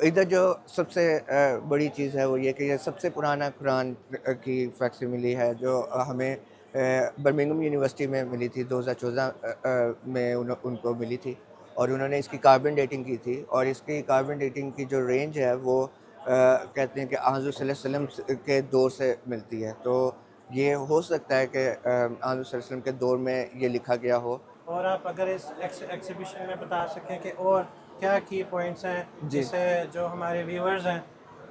ادھر جو سب سے بڑی چیز ہے وہ یہ کہ یہ سب سے پرانا قرآن کی فیکسیملی ہے جو ہمیں برمنگھم یونیورسٹی میں ملی تھی 2014 میں ان کو ملی تھی، اور انہوں نے اس کی کاربن ڈیٹنگ کی تھی، اور اس کی کاربن ڈیٹنگ کی جو رینج ہے وہ کہتے ہیں کہ حضور صلی اللہ علیہ وسلم کے دور سے ملتی ہے، تو یہ ہو سکتا ہے کہ حضور صلی اللہ علیہ وسلم کے دور میں یہ لکھا گیا ہو۔ اور آپ اگر اس ایکسیبیشن میں بتا سکیں کہ اور کیا کی پوائنٹس ہیں جی جس سے جو ہمارے ویورز ہیں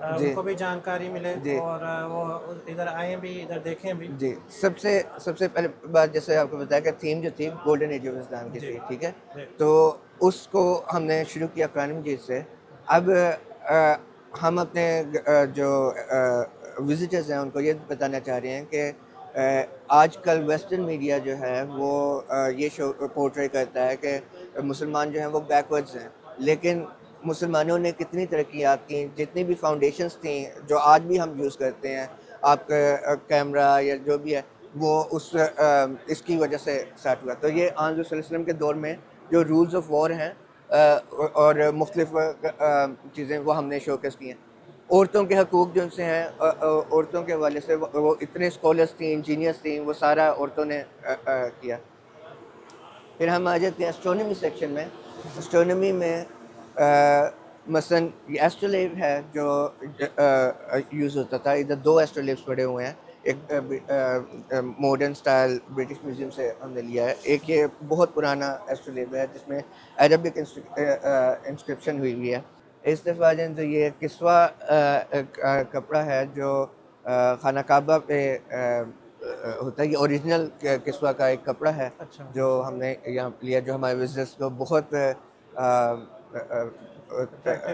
ان جی کو بھی جانکاری ملے جی اور وہ ادھر آئیں بھی، ادھر دیکھیں بھی۔ جی سب سے پہلے بات جیسے آپ کو بتایا کہ تھیم جو تھی گولڈن ایج آف اسلام کی جی تھی، ٹھیک ہے، جی تو اس کو ہم نے شروع کیا قرآن مجید سے۔ اب ہم اپنے جو وزٹرز ہیں ان کو یہ بتانا چاہ رہے ہیں کہ آج کل ویسٹرن میڈیا جو ہے وہ یہ شو پورٹری کرتا ہے کہ مسلمان جو ہیں وہ بیک ورڈز ہیں، لیکن مسلمانوں نے کتنی ترقیات کی، جتنی بھی فاؤنڈیشنز تھیں جو آج بھی ہم یوز کرتے ہیں، آپ کا کیمرہ یا جو بھی ہے وہ اس کی وجہ سے اسٹارٹ ہوا۔ تو یہ آن صلی اللہ علیہ وسلم کے دور میں جو رولز آف وار ہیں اور مختلف چیزیں وہ ہم نے شوکیس کی ہیں۔ عورتوں کے حقوق جو ان سے ہیں، عورتوں کے حوالے سے وہ اتنے اسکالرس تھیں، انجینئرس تھیں، وہ سارا عورتوں نے کیا۔ پھر ہم آ جاتے ہیں اسٹرونومی سیکشن میں۔ اسٹرونومی میں مثلاً یہ ایسٹرولیب ہے جو یوز ہوتا تھا، ادھر دو ایسٹرولیبس پڑے ہوئے ہیں، ایک ماڈرن سٹائل برٹش میوزیم سے ہم نے لیا ہے، ایک یہ بہت پرانا ایسٹرولیب ہے جس میں عربک انسکرپشن ہوئی ہوئی ہے۔ اس دفعہ جو یہ کسوہ کپڑا ہے جو خانہ کعبہ پہ ہوتا ہے، یہ اوریجنل کسوہ کا ایک کپڑا ہے اچھا جو ہم نے یہاں لیا، جو ہمارے وزٹرس کو بہت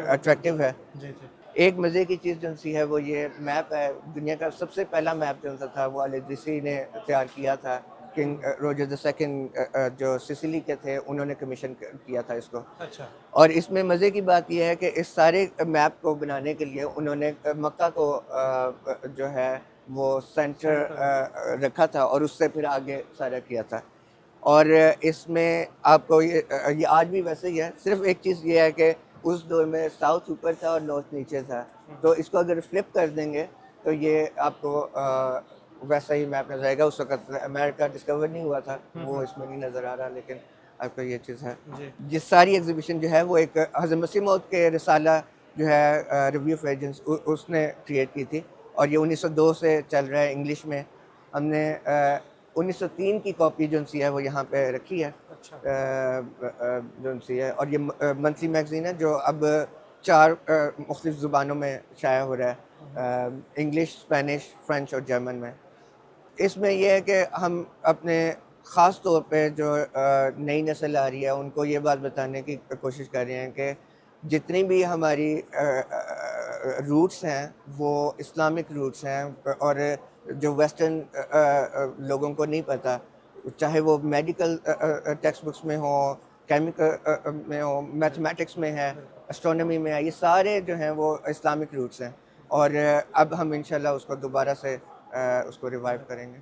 اٹریکٹیو ہے۔ جی جی ایک مزے کی چیز جو سی ہے وہ یہ میپ ہے، دنیا کا سب سے پہلا میپ جو تھا وہ الیگزسی نے تیار کیا تھا، کنگ روجر دی سیکنڈ جو سسلی کے تھے انہوں نے کمیشن کیا تھا اس کو۔ اچھا اور اس میں مزے کی بات یہ ہے کہ اس سارے میپ کو بنانے کے لیے انہوں نے مکہ کو جو ہے وہ سینٹر رکھا تھا، اور اس سے پھر آگے سارا کیا تھا۔ اور اس میں آپ کو یہ آج بھی ویسے ہی ہے، صرف ایک چیز یہ ہے کہ اس دور میں ساؤتھ اوپر تھا اور نارتھ نیچے تھا، تو اس کو اگر فلپ کر دیں گے تو یہ آپ کو ویسا ہی میپ نظر آئے گا۔ اس وقت امریکہ ڈسکور نہیں ہوا تھا، وہ اس میں نہیں نظر آ رہا، لیکن آپ کو یہ چیز ہے۔ جی جس ساری ایگزیبیشن جو ہے وہ ایک حضرت مسیح موعود کے رسالہ جو ہے ریویو آف ایجنٹس اس نے کریٹ کی تھی، اور یہ 1902 سے چل رہا ہے انگلش میں۔ ہم نے 1903 کی کاپی جو سی ہے وہ یہاں پہ رکھی ہے، اچھا جو سی ہے، اور یہ منتھلی میگزین ہے جو اب 4 مختلف زبانوں میں شائع ہو رہا ہے، انگلش، اسپینش، فرینچ اور جرمن میں۔ اس میں یہ ہے کہ ہم اپنے خاص طور پہ جو نئی نسل آ رہی ہے ان کو یہ بات بتانے کی کوشش کر رہے ہیں کہ جتنی بھی ہماری روٹس ہیں وہ اسلامک روٹس ہیں، اور جو ویسٹرن لوگوں کو نہیں پتہ، چاہے وہ میڈیکل ٹیکسٹ بکس میں ہوں، کیمیکل میں ہوں، میتھمیٹکس میں ہے، اسٹرونومی میں ہے، یہ سارے جو ہیں وہ اسلامک روٹس ہیں، اور اب ہم انشاءاللہ اس کو دوبارہ سے اس کو ریوائیو کریں گے۔